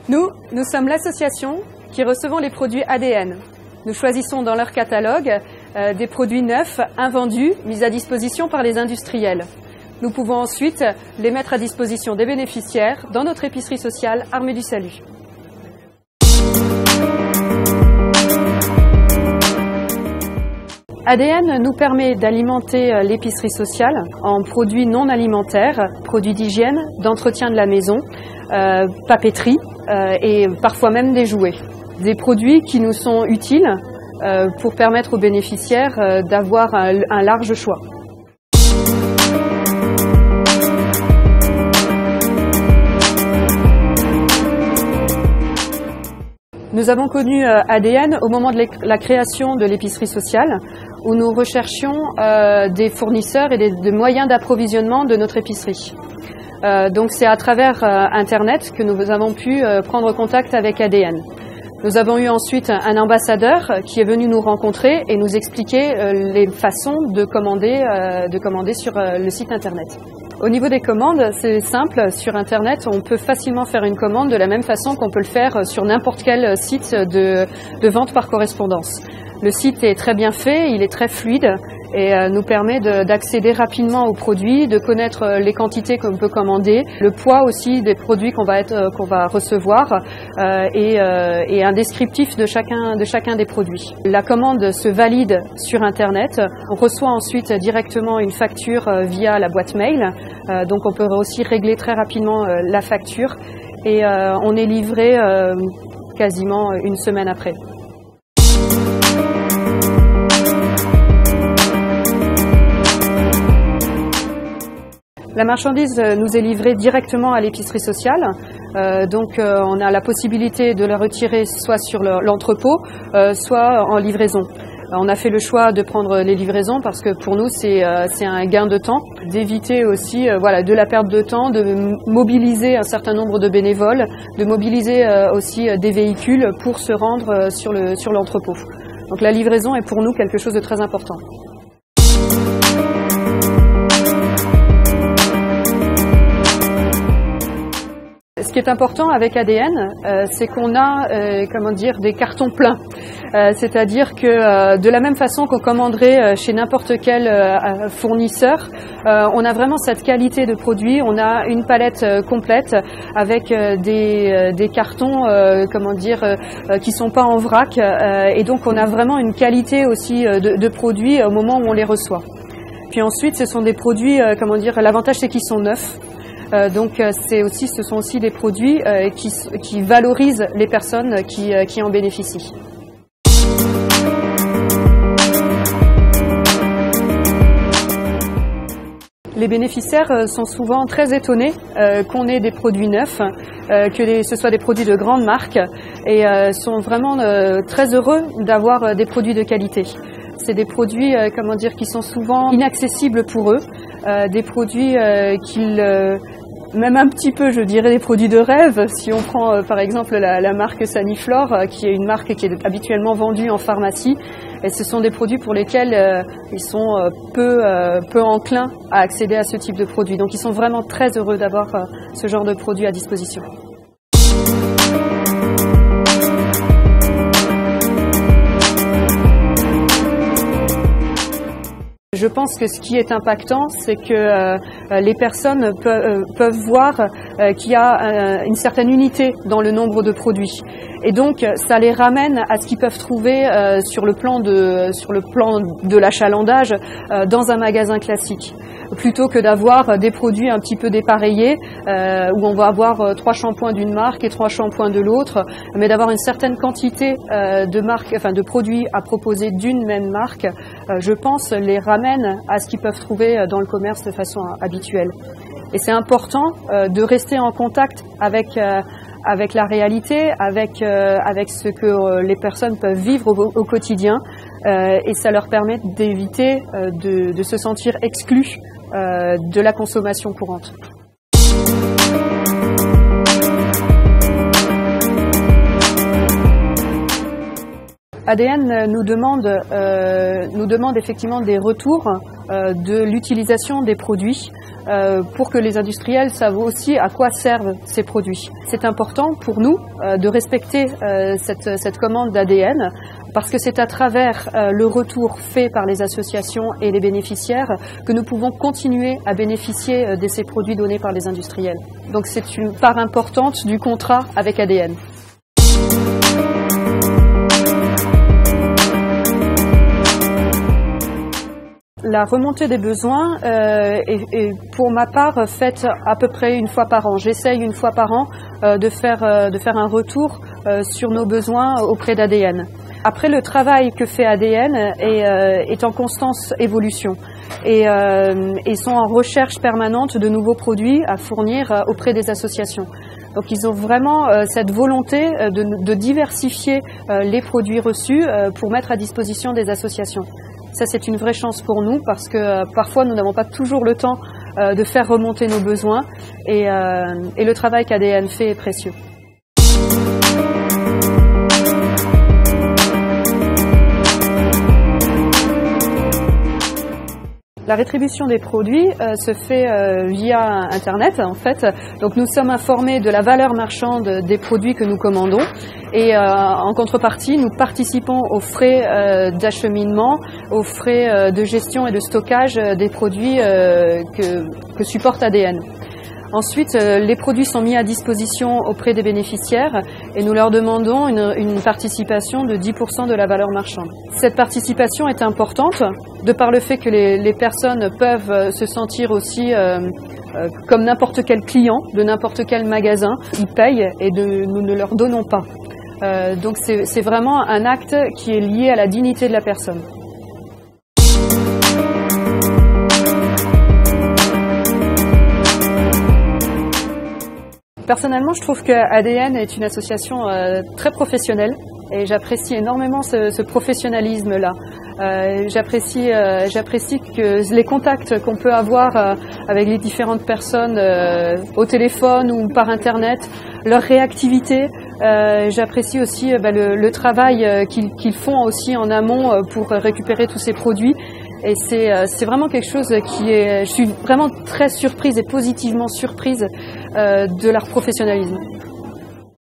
Nous sommes l'association qui recevons les produits ADN. Nous choisissons dans leur catalogue des produits neufs, invendus, mis à disposition par les industriels. Nous pouvons ensuite les mettre à disposition des bénéficiaires dans notre épicerie sociale Armée du Salut. ADN nous permet d'alimenter l'épicerie sociale en produits non alimentaires, produits d'hygiène, d'entretien de la maison, papeterie et parfois même des jouets. Des produits qui nous sont utiles pour permettre aux bénéficiaires d'avoir un large choix. Nous avons connu ADN au moment de la création de l'épicerie sociale, où nous recherchions des fournisseurs et des moyens d'approvisionnement de notre épicerie. Donc c'est à travers Internet que nous avons pu prendre contact avec ADN. Nous avons eu ensuite un ambassadeur qui est venu nous rencontrer et nous expliquer les façons de commander sur le site Internet. Au niveau des commandes, c'est simple. Sur Internet, on peut facilement faire une commande de la même façon qu'on peut le faire sur n'importe quel site de vente par correspondance. Le site est très bien fait, il est très fluide et nous permet d'accéder rapidement aux produits, de connaître les quantités qu'on peut commander, le poids aussi des produits qu'on va recevoir et un descriptif de chacun des produits. La commande se valide sur Internet. On reçoit ensuite directement une facture via la boîte mail. Donc on peut aussi régler très rapidement la facture et on est livré quasiment une semaine après. La marchandise nous est livrée directement à l'épicerie sociale, donc on a la possibilité de la retirer soit sur l'entrepôt, soit en livraison. On a fait le choix de prendre les livraisons parce que pour nous c'est un gain de temps, d'éviter aussi de la perte de temps, de mobiliser un certain nombre de bénévoles, de mobiliser aussi des véhicules pour se rendre sur l'entrepôt. Donc la livraison est pour nous quelque chose de très important. Ce qui est important avec ADN, c'est qu'on a des cartons pleins. C'est-à-dire que de la même façon qu'on commanderait chez n'importe quel fournisseur, on a vraiment cette qualité de produit. On a une palette complète avec des cartons qui sont pas en vrac et donc on a vraiment une qualité aussi de produits au moment où on les reçoit. Puis ensuite, ce sont des produits, l'avantage c'est qu'ils sont neufs. Donc ce sont aussi des produits qui valorisent les personnes qui en bénéficient. Les bénéficiaires sont souvent très étonnés qu'on ait des produits neufs, que ce soit des produits de grandes marques et sont vraiment très heureux d'avoir des produits de qualité. C'est des produits qui sont souvent inaccessibles pour eux, des produits même un petit peu, je dirais, des produits de rêve. Si on prend par exemple la marque Saniflore, qui est une marque qui est habituellement vendue en pharmacie, et ce sont des produits pour lesquels ils sont peu enclins à accéder à ce type de produits. Donc ils sont vraiment très heureux d'avoir ce genre de produits à disposition. Je pense que ce qui est impactant, c'est que les personnes peuvent voir qu'il y a une certaine unité dans le nombre de produits. Et donc, ça les ramène à ce qu'ils peuvent trouver sur le plan de l'achalandage dans un magasin classique. Plutôt que d'avoir des produits un petit peu dépareillés, où on va avoir 3 shampoings d'une marque et 3 shampoings de l'autre, mais d'avoir une certaine quantité de produits à proposer d'une même marque, je pense, les ramène à ce qu'ils peuvent trouver dans le commerce de façon habituelle. Et c'est important de rester en contact avec la réalité, avec ce que les personnes peuvent vivre au quotidien, et ça leur permet d'éviter de se sentir exclus de la consommation courante. ADN nous demande effectivement des retours de l'utilisation des produits pour que les industriels savent aussi à quoi servent ces produits. C'est important pour nous de respecter cette commande d'ADN parce que c'est à travers le retour fait par les associations et les bénéficiaires que nous pouvons continuer à bénéficier de ces produits donnés par les industriels. Donc c'est une part importante du contrat avec ADN. La remontée des besoins est pour ma part faite à peu près une fois par an. J'essaye une fois par an de faire un retour sur nos besoins auprès d'ADN. Après, le travail que fait ADN est en constante évolution et sont en recherche permanente de nouveaux produits à fournir auprès des associations. Donc ils ont vraiment cette volonté de diversifier les produits reçus pour mettre à disposition des associations. Ça, c'est une vraie chance pour nous parce que parfois, nous n'avons pas toujours le temps de faire remonter nos besoins et le travail qu'ADN fait est précieux. La rétribution des produits se fait via Internet en fait. Donc nous sommes informés de la valeur marchande des produits que nous commandons et en contrepartie nous participons aux frais d'acheminement, aux frais de gestion et de stockage des produits que supporte ADN. Ensuite, les produits sont mis à disposition auprès des bénéficiaires et nous leur demandons une participation de 10% de la valeur marchande. Cette participation est importante de par le fait que les personnes peuvent se sentir aussi comme n'importe quel client de n'importe quel magasin. Ils payent et nous ne leur donnons pas. Donc c'est vraiment un acte qui est lié à la dignité de la personne. Personnellement, je trouve que ADN est une association très professionnelle et j'apprécie énormément ce professionnalisme-là. J'apprécie que les contacts qu'on peut avoir avec les différentes personnes au téléphone ou par Internet, leur réactivité. J'apprécie aussi le travail qu'ils font aussi en amont pour récupérer tous ces produits. Et c'est vraiment quelque chose je suis vraiment très surprise et positivement surprise de leur professionnalisme.